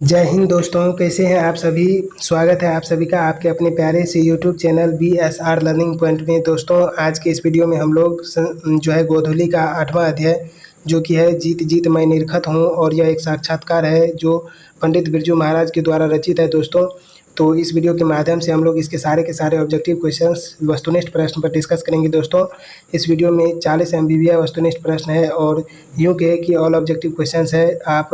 जय हिंद दोस्तों, कैसे हैं आप सभी। स्वागत है आप सभी का आपके अपने प्यारे से YouTube channel BSR learning point में। दोस्तों, आज के इस वीडियो में हम लोग जो है गोधूली का 8वां अध्याय जो कि है जीत जीत मैं निरखत हूँ, और यह एक साक्षात्कार है जो पंडित बिरजू महाराज के द्वारा रचित है। दोस्तों, तो इस वीडियो के माध्यम से हम लोग इसके सारे के सारे ऑब्जेक्टिव क्वेश्चंस वस्तुनिष्ठ प्रश्न पर डिस्कस करेंगे। दोस्तों, इस वीडियो में 40 MBBS वस्तुनिष्ठ प्रश्न है, और यूँ कहे कि ऑल ऑब्जेक्टिव क्वेश्चंस है। आप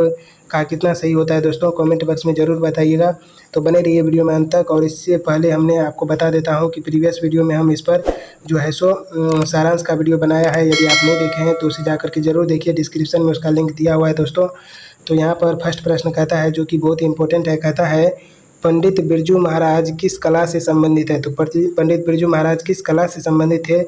का कितना सही होता है दोस्तों, कमेंट बॉक्स में ज़रूर बताइएगा। तो बने रहिए वीडियो में अंत तक। और इससे पहले हमने आपको बता देता हूं कि प्रीवियस वीडियो में हम इस पर जो है सारांश का वीडियो बनाया है। यदि आप नहीं देखे हैं तो उसे जा करके ज़रूर देखिए, डिस्क्रिप्शन में उसका लिंक दिया हुआ है दोस्तों। तो यहाँ पर फर्स्ट प्रश्न कहता है, जो कि बहुत ही इंपॉर्टेंट है, कहता है पंडित बिरजू महाराज किस कला से संबंधित है। तो पंडित बिरजू महाराज किस कला से संबंधित थे,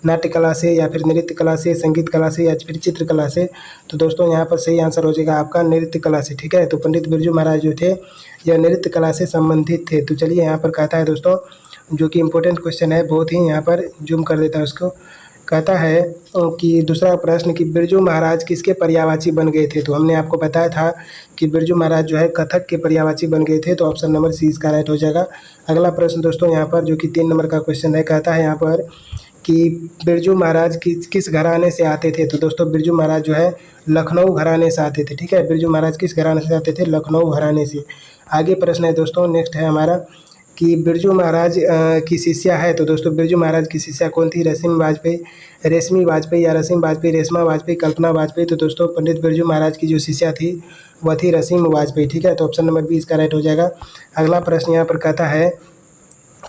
नाट्य कला से, या फिर नृत्य कला से, संगीत कला से, या फिर चित्रकला से। तो दोस्तों, यहाँ पर सही आंसर हो जाएगा आपका नृत्य कला से। ठीक है, तो पंडित बिरजू महाराज जो थे यह नृत्य कला से संबंधित थे। तो चलिए, यहाँ पर कहता है दोस्तों, जो कि इम्पोर्टेंट क्वेश्चन है, बहुत ही यहाँ पर जूम कर देता है उसको। कहता है कि दूसरा प्रश्न कि बिरजू महाराज किसके पर्यायवाची बन गए थे। तो हमने आपको बताया था कि बिरजू महाराज जो है कथक के पर्यायवाची बन गए थे। तो ऑप्शन नंबर सी इसका राइट हो जाएगा। अगला प्रश्न दोस्तों यहाँ पर, जो कि 3 नंबर का क्वेश्चन है, कहता है यहाँ पर कि बिरजू महाराज किस घराने से आते थे। तो दोस्तों, बिरजू महाराज जो है लखनऊ घराने से आते थे। ठीक है, बिरजू महाराज किस घराने से आते थे, लखनऊ घराने से। आगे प्रश्न है दोस्तों, नेक्स्ट है हमारा कि बिरजू महाराज की शिष्या है। तो दोस्तों, बिरजू महाराज की शिष्या कौन थी, रेशमी वाजपेयी, या रसीम वाजपेयी, रेशमा वाजपेयी, कल्पना वाजपेयी। तो दोस्तों, पंडित बिरजू महाराज की जो शिष्या थी वह थी रसीम वाजपेयी। ठीक है, तो ऑप्शन नंबर बी इसका राइट हो जाएगा। अगला प्रश्न यहाँ पर कहता है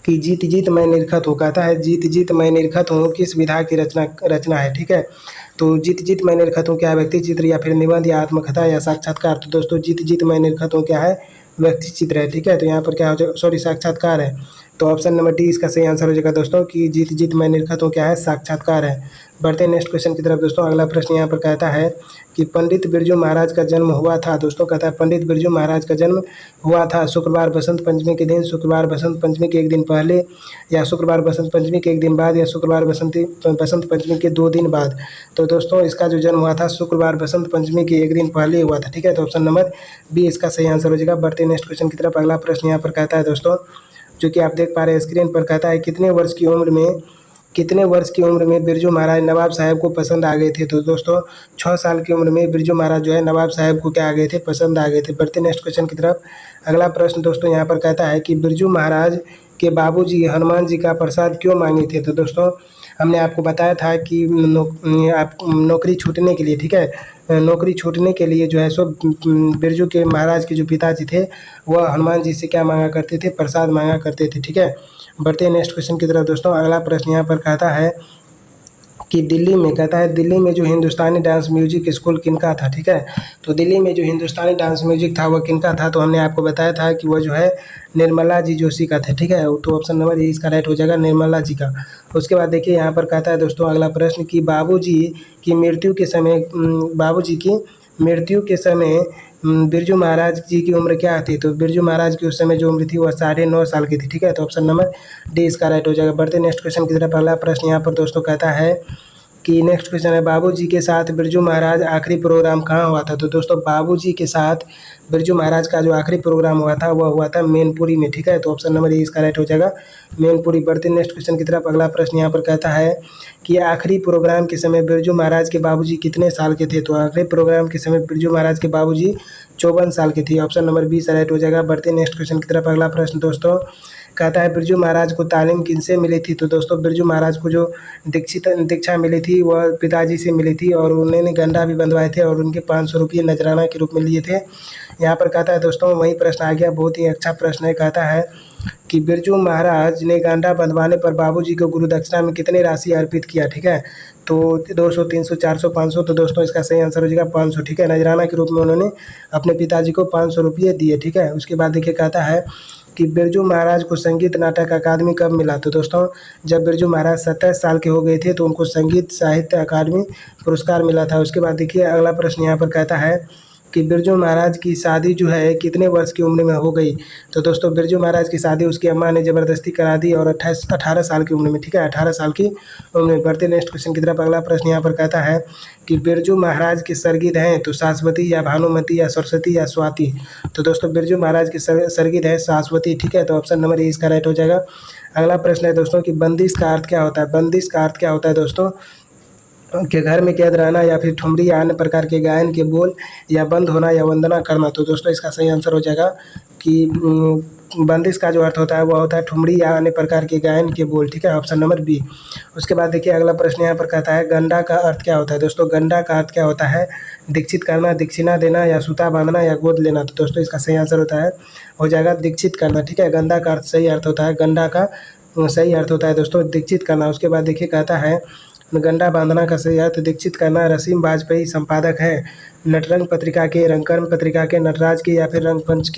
कि जीत जीत मैं निरखत हूँ। कहता है जीत जीत मैं निरखत हूँ किस विधा की रचना है। ठीक है, तो जीत जीत मैं निरखत हूँ क्या व्यक्ति चित्र, या फिर निबंध, या आत्मकथा, या साक्षात्कार। तो दोस्तों, जीत जीत मैं निरखत हूँ क्या है, व्यक्ति चित्र है। ठीक है, तो यहाँ पर क्या हो जाएगा, सॉरी, साक्षात्कार है। तो ऑप्शन नंबर डी इसका सही आंसर हो जाएगा दोस्तों, कि जीत जीत मैं निरखत हूँ क्या है, साक्षात्कार है। बढ़ते हैं नेक्स्ट क्वेश्चन की तरफ दोस्तों। अगला प्रश्न यहाँ पर कहता है कि पंडित बिरजू महाराज का जन्म हुआ था। दोस्तों, कहता है पंडित बिरजू महाराज का जन्म हुआ था शुक्रवार बसंत पंचमी के दिन, शुक्रवार बसंत पंचमी के एक दिन पहले, या शुक्रवार बसंत पंचमी के एक दिन बाद, या शुक्रवार बसंत पंचमी के 2 दिन बाद। तो दोस्तों, इसका जो जन्म हुआ था शुक्रवार बसंत पंचमी के एक दिन पहले हुआ था। ठीक है, तो ऑप्शन नंबर बी इसका सही आंसर हो जाएगा। बढ़ते नेक्स्ट क्वेश्चन की तरफ। अगला प्रश्न यहाँ पर कहता है दोस्तों, जो कि आप देख पा रहे हैं स्क्रीन पर, कहता है कितने वर्ष की उम्र में बिरजू महाराज नवाब साहब को पसंद आ गए थे। तो दोस्तों, 6 साल की उम्र में बिरजू महाराज जो है नवाब साहब को क्या आ गए थे, पसंद आ गए थे। बढ़ते नेक्स्ट क्वेश्चन की तरफ। अगला प्रश्न दोस्तों यहाँ पर कहता है कि बिरजू महाराज के बाबूजी हनुमान जी का प्रसाद क्यों मांगे थे। तो दोस्तों, हमने आपको बताया था कि आप नौकरी छूटने के लिए, ठीक है, नौकरी छूटने के लिए जो है बिरजू के महाराज के जो पिताजी थे वह हनुमान जी से क्या मांगा करते थे, प्रसाद मांगा करते थे। ठीक है, बढ़ते हैं नेक्स्ट क्वेश्चन की तरफ दोस्तों। अगला प्रश्न यहाँ पर कहता है कि दिल्ली में, कहता है दिल्ली में जो हिंदुस्तानी डांस म्यूजिक स्कूल किनका था। ठीक है, तो दिल्ली में जो हिंदुस्तानी डांस म्यूजिक था वह किनका था। तो हमने आपको बताया था कि वह जो है निर्मला जी जोशी का था। ठीक है, तो ऑप्शन नंबर ए इसका राइट हो जाएगा, निर्मला जी का। उसके बाद देखिए यहाँ पर कहता है दोस्तों अगला प्रश्न कि बाबूजी की मृत्यु के समय बिरजू महाराज जी की उम्र क्या थी। तो बिरजू महाराज की उस समय जो उम्र थी वह 9.5 साल की थी। ठीक है, तो ऑप्शन नंबर डी इसका राइट हो जाएगा। बढ़ते नेक्स्ट क्वेश्चन की तरफ। अगला प्रश्न यहाँ पर दोस्तों कहता है कि नेक्स्ट क्वेश्चन है, बाबूजी के साथ बिरजू महाराज आखिरी प्रोग्राम कहाँ हुआ था। तो दोस्तों, बाबूजी के साथ बिरजू महाराज का जो आखिरी प्रोग्राम हुआ था वह हुआ था मैनपुरी में। ठीक है, तो ऑप्शन नंबर ए इसका राइट हो जाएगा, मैनपुरी। बढ़ते नेक्स्ट क्वेश्चन की तरफ। अगला प्रश्न यहाँ पर कहता है कि आखिरी प्रोग्राम के समय बिरजू महाराज के बाबूजी कितने साल के थे। तो आखिरी प्रोग्राम के समय बिरजू महाराज के बाबूजी 54 साल के थे। ऑप्शन नंबर बी से राइट हो जाएगा। बढ़ते नेक्स्ट क्वेश्चन की तरफ। अगला प्रश्न दोस्तों कहता है बिरजू महाराज को तालीम किनसे मिली थी। तो दोस्तों, बिरजू महाराज को जो दीक्षा मिली थी वह पिताजी से मिली थी, और उन्होंने गंडा भी बंधवाए थे, और उनके 500 रुपये नजराना के रूप में लिए थे। यहाँ पर कहता है दोस्तों, वही प्रश्न आ गया, बहुत ही अच्छा प्रश्न है। कहता है कि बिरजू महाराज ने गांडा बंधवाने पर बाबूजी को गुरु दक्षिणा में कितनी राशि अर्पित किया। ठीक है, तो 200, 300, 400, 500। तो दोस्तों, इसका सही आंसर हो जाएगा 500। ठीक है, नजराना के रूप में उन्होंने अपने पिताजी को 500 रुपये दिए। ठीक है, उसके बाद देखिए कहता है कि बिरजू महाराज को संगीत नाटक अकादमी कब मिला। तो दोस्तों, जब बिरजू महाराज 27 साल के हो गए थे तो उनको संगीत साहित्य अकादमी पुरस्कार मिला था। उसके बाद देखिए अगला प्रश्न यहाँ पर कहता है कि बिरजू महाराज की शादी जो है कितने वर्ष की उम्र में हो गई। तो दोस्तों बिरजू महाराज की शादी उसकी अम्मा ने ज़बरदस्ती करा दी और 18 साल की उम्र में, ठीक है, 18 साल की उम्र में। बढ़ते नेक्स्ट क्वेश्चन की तरफ। अगला प्रश्न यहाँ पर कहता है कि बिरजू महाराज की सरगिद हैं तो शाश्वती या भानुमती या सरस्वती या स्वाति। तो दोस्तों बिरजू महाराज की सरगिद है शाश्वती, ठीक है, तो ऑप्शन नंबर ए इसका राइट हो जाएगा। अगला प्रश्न है दोस्तों कि बंदिश का अर्थ क्या होता है। बंदिश का अर्थ क्या होता है दोस्तों के घर में कैद रहना या फिर ठुमरी या अन्य प्रकार के गायन के बोल या बंद होना या वंदना करना। तो दोस्तों इसका सही आंसर हो जाएगा कि बंदिश का जो अर्थ होता है वो होता है ठुमरी या अन्य प्रकार के गायन के बोल, ठीक है, ऑप्शन नंबर बी। उसके बाद देखिए अगला प्रश्न यहाँ पर कहता है गंडा का अर्थ क्या होता है। दोस्तों गंडा का अर्थ क्या होता है, दीक्षित करना, दक्षिणा देना या सूता बांधना या गोद लेना। तो दोस्तों इसका सही आंसर होता है हो जाएगा दीक्षित करना, ठीक है, गंडा का अर्थ सही अर्थ होता है, गंडा का सही अर्थ होता है दोस्तों दीक्षित करना। उसके बाद देखिए कहता है गंडा बांधना का सही अर्थ दीक्षित करना। रसीम वाजपेयी संपादक है नटरंग पत्रिका के, रंगकर्म पत्रिका के, नटराज के या फिर रंगमंच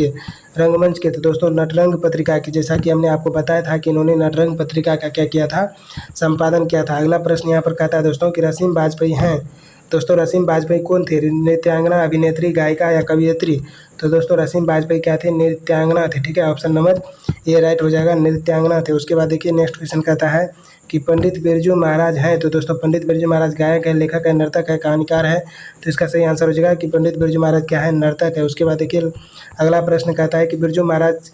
के। तो दोस्तों नटरंग पत्रिका की, जैसा कि हमने आपको बताया था कि इन्होंने नटरंग पत्रिका का क्या किया था, संपादन किया था। अगला प्रश्न यहाँ पर कहता है दोस्तों कि रसीम वाजपेयी हैं। दोस्तों रसीम वाजपेयी कौन थे, नृत्यांगना, अभिनेत्री, गायिका या कवियत्री। तो दोस्तों रसीम वाजपेयी क्या थे, नृत्यांगना थे, ठीक है, ऑप्शन नंबर ए राइट हो जाएगा, नृत्यांगना थे। उसके बाद देखिए नेक्स्ट क्वेश्चन कहता है कि पंडित बिरजू महाराज हैं। तो दोस्तों पंडित बिरजू महाराज गायक है, लेखक है, नर्तक है, कहानीकार है। तो इसका सही आंसर हो जाएगा कि पंडित बिरजू महाराज क्या है, नर्तक है। उसके बाद देखिए अगला प्रश्न कहता है कि बिरजू महाराज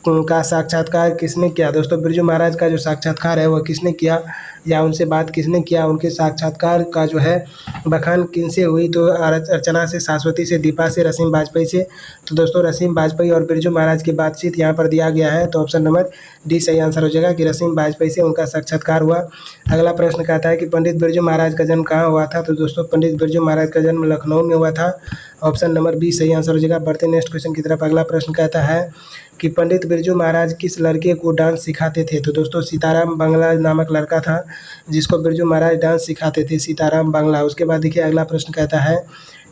का साक्षात्कार किसने किया। दोस्तों बिरजू महाराज का जो साक्षात्कार है वह किसने किया या उनसे बात किसने किया, उनके साक्षात्कार का जो है बखान किनसे हुई। तो अर्चना से, शाश्वती से, दीपा से, रसीम वाजपेयी से। तो दोस्तों रसीम वाजपेयी और बिरजू महाराज की बातचीत यहाँ पर दिया गया है, तो ऑप्शन नंबर डी सही आंसर हो जाएगा कि रसीम वाजपेयी से उनका साक्षात्कार हुआ। अगला प्रश्न कहता है कि पंडित बिरजू महाराज का जन्म कहाँ हुआ था। तो दोस्तों पंडित बिरजू महाराज का जन्म लखनऊ में हुआ था, ऑप्शन नंबर बी सही आंसर हो जाएगा। बढ़ते नेक्स्ट क्वेश्चन की तरफ। अगला प्रश्न कहता है कि पंडित बिरजू महाराज किस लड़के को डांस सिखाते थे। तो दोस्तों सीताराम बांग्ला नामक लड़का था जिसको बिरजू महाराज डांस सिखाते थे, सीताराम बांग्ला। उसके बाद देखिए अगला प्रश्न कहता है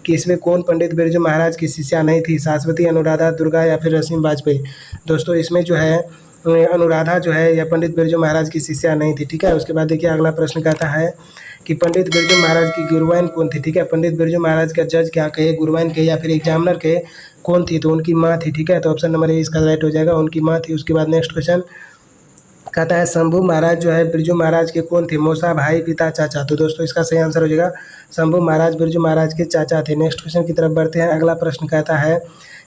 कि इसमें कौन पंडित बिरजू महाराज की शिष्या नहीं थी, शाश्वती, अनुराधा, दुर्गा या फिर रसीम वाजपेयी। दोस्तों इसमें जो है अनुराधा जो है या पंडित बिरजू महाराज की शिष्या नहीं थी, ठीक है। उसके बाद देखिए अगला प्रश्न कहता है कि पंडित बिरजू महाराज की गुरुवाइन कौन थी, ठीक है। पंडित बिरजू महाराज का जज क्या कहे, गुरुवाइन कहे या फिर एग्जामिनर कहे, कौन थी। तो उनकी माँ थी, ठीक है, तो ऑप्शन नंबर ए इसका राइट हो जाएगा, उनकी माँ थी। उसके बाद नेक्स्ट क्वेश्चन कहता है शंभू महाराज जो है बिरजू महाराज के कौन थे, मौसा, भाई, पिता, चाचा। तो दोस्तों इसका सही आंसर हो जाएगा शंभू महाराज बिरजू महाराज के चाचा थे। नेक्स्ट क्वेश्चन की तरफ बढ़ते हैं। अगला प्रश्न कहता है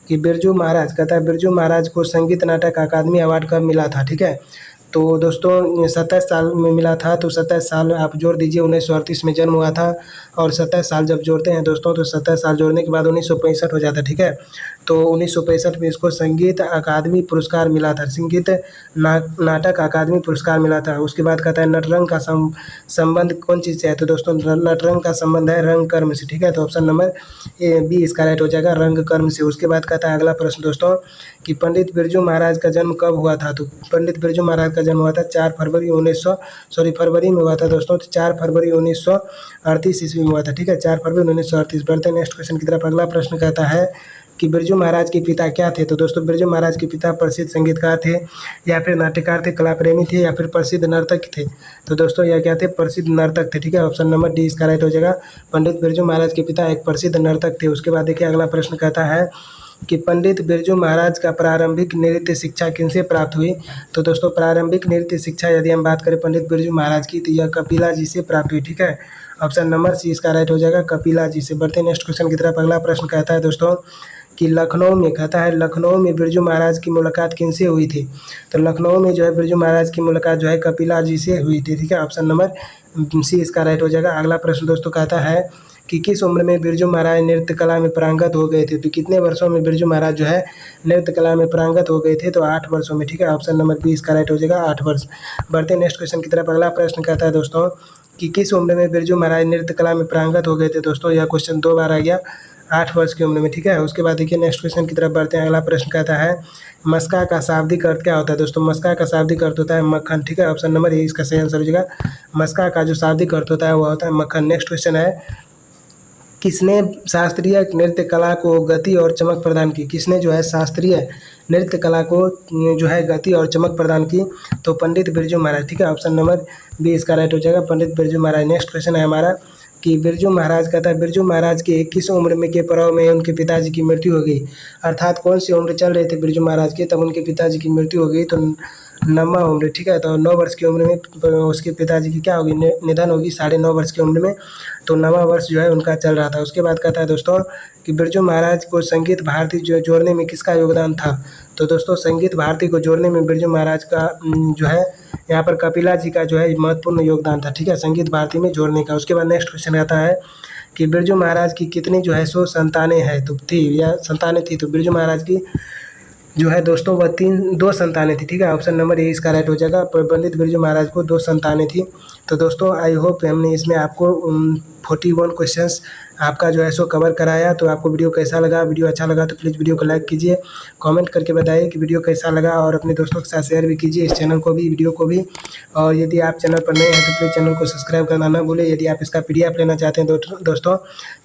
कि बिरजू महाराज, कहता है बिरजू महाराज को संगीत नाटक अकादमी अवार्ड कब मिला था, ठीक है। तो दोस्तों 27 साल में मिला था, तो 27 साल आप जोड़ दीजिए, 1938 में जन्म हुआ था और 27 साल जब जोड़ते हैं दोस्तों तो 27 साल जोड़ने के बाद 1965 हो जाता है, ठीक है। तो 1965 में इसको संगीत अकादमी पुरस्कार मिला था, संगीत नाटक अकादमी पुरस्कार मिला था। उसके बाद कहता है नटरंग का संबंध कौन चीज़ से है। तो दोस्तों नटरंग का संबंध है रंग कर्म से, ठीक है, तो ऑप्शन नंबर ए बी इसका राइट हो जाएगा, रंग कर्म से। उसके बाद कहता है अगला प्रश्न दोस्तों कि पंडित बिरजू महाराज का जन्म कब हुआ था। तो पंडित बिरजू महाराज का जन्म हुआ था फरवरी में हुआ था दोस्तों, तो 4 फरवरी 1938 ईस्वी में हुआ था, ठीक है, 4 फरवरी 1938। बढ़ते हैं नेक्स्ट क्वेश्चन की तरफ। अगला प्रश्न कहता है कि बिरजू महाराज के पिता क्या थे। तो दोस्तों बिरजू महाराज के पिता प्रसिद्ध संगीतकार थे या फिर नाट्यकार थे, कला प्रेमी थे या फिर प्रसिद्ध नर्तक थे। तो दोस्तों यह क्या थे, प्रसिद्ध नर्तक थे, ठीक है, ऑप्शन नंबर डी इसका राइट हो जाएगा। पंडित बिरजू महाराज के पिता एक प्रसिद्ध नर्तक थे। उसके बाद देखिए अगला प्रश्न कहता है कि पंडित बिरजू महाराज का प्रारंभिक नृत्य शिक्षा किनसे प्राप्त हुई। तो दोस्तों प्रारंभिक नृत्य शिक्षा यदि हम बात करें पंडित बिरजू महाराज की तो यह कपिला जी से प्राप्त हुई, ठीक है, ऑप्शन नंबर सी इसका राइट हो जाएगा, कपिला जी से। बढ़ते नेक्स्ट क्वेश्चन की तरफ। अगला प्रश्न कहता है दोस्तों कि लखनऊ में, कहता है लखनऊ में बिरजू महाराज की मुलाकात किनसे हुई थी। तो लखनऊ में जो है बिरजू महाराज की मुलाकात जो है कपिला जी से हुई थी, ठीक है, ऑप्शन नंबर सी इसका राइट हो जाएगा। अगला प्रश्न दोस्तों कहता है कि किस उम्र में बिरजू महाराज नृत्य कला में पारंगत हो गए थे। तो कितने वर्षों में बिरजू महाराज जो है नृत्य कला में पारंगत हो गए थे। तो 8 वर्षों में, ठीक है, ऑप्शन नंबर बी इसका राइट हो जाएगा, 8 वर्ष। बढ़ते नेक्स्ट क्वेश्चन की तरफ। अगला प्रश्न कहता है दोस्तों कि किस उम्र में बिरजू महाराज नृत्य कला में पारंगत हो गए थे। दोस्तों यह क्वेश्चन 2 बार आ गया, 8 वर्ष की उम्र में, ठीक है। उसके बाद देखिए नेक्स्ट क्वेश्चन की तरफ बढ़ते हैं। अगला प्रश्न कहता है मस्का का शाब्दिक अर्थ क्या होता है। दोस्तों मस्का का शाब्दिक अर्थ होता है मक्खन, ठीक है, ऑप्शन नंबर ए इसका सही आंसर हो जाएगा। मस्का का जो शाब्दिक अर्थ होता है वह होता है मक्खन। नेक्स्ट क्वेश्चन है किसने शास्त्रीय नृत्य कला को गति और चमक प्रदान की। किसने जो है शास्त्रीय नृत्य कला को जो है गति और चमक प्रदान की। तो पंडित बिरजू महाराज, ठीक है, ऑप्शन नंबर बी इसका राइट हो जाएगा, पंडित बिरजू महाराज। नेक्स्ट क्वेश्चन है हमारा कि बिरजू महाराज का था, बिरजू महाराज की 21 उम्र में के पड़ाव में उनके पिताजी की मृत्यु हो गई। अर्थात कौन सी उम्र चल रहे थे बिरजू महाराज के, तब उनके पिताजी की मृत्यु हो गई। तो 9वां उम्र, ठीक है। तो 9 वर्ष की उम्र में उसके पिताजी की क्या होगी, निधन होगी 9.5 वर्ष की उम्र में। तो 9वां वर्ष जो है उनका चल रहा था। उसके बाद कहता है दोस्तों कि बिरजू महाराज को संगीत भारती जो जोड़ने में किसका योगदान था। तो दोस्तों संगीत भारती को जोड़ने में बिरजू महाराज का जो है यहाँ पर कपिला जी का जो है महत्वपूर्ण योगदान था, ठीक है, संगीत भारती में जोड़ने का। उसके बाद नेक्स्ट क्वेश्चन आता है कि बिरजू महाराज की कितनी जो है सो संतानें हैं, तो थी या संतानें थी। तो बिरजू महाराज की जो है दोस्तों वह 2 संतानें थी, ठीक है। ऑप्शन नंबर ए इसका राइट हो जाएगा। पंडित बिरजू महाराज को 2 संतानें थी। तो दोस्तों आई होप हमने इसमें आपको 41 क्वेश्चंस आपका जो है सो कवर कराया। तो आपको वीडियो कैसा लगा, वीडियो अच्छा लगा तो प्लीज़ वीडियो को लाइक कीजिए, कमेंट करके बताइए कि वीडियो कैसा लगा, और अपने दोस्तों के साथ शेयर भी कीजिए इस चैनल को भी, वीडियो को भी। और यदि आप चैनल पर नए हैं तो प्लीज़ चैनल को सब्सक्राइब करना ना भूलें। यदि आप इसका PDF लेना चाहते हैं दोस्तों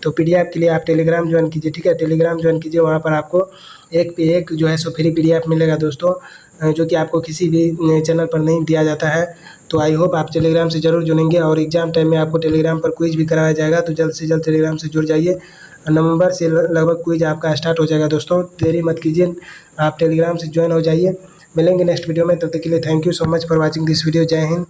तो PDF के लिए आप टेलीग्राम ज्वाइन कीजिए, ठीक है। टेलीग्राम ज्वाइन कीजिए, वहाँ पर आपको एक पे एक जो है सो फ्री PDF मिलेगा दोस्तों, जो कि आपको किसी भी चैनल पर नहीं दिया जाता है। तो आई होप आप टेलीग्राम से ज़रूर जुड़ेंगे, और एग्ज़ाम टाइम में आपको टेलीग्राम पर क्विज़ भी कराया जाएगा। तो जल्द से जल्द टेलीग्राम से जुड़ जाइए। नवंबर से लगभग क्विज़ आपका स्टार्ट हो जाएगा दोस्तों, देरी मत कीजिए, आप टेलीग्राम से ज्वाइन हो जाइए। मिलेंगे नेक्स्ट वीडियो में, तब तक के लिए thank you so much for watching this video. जय हिंद।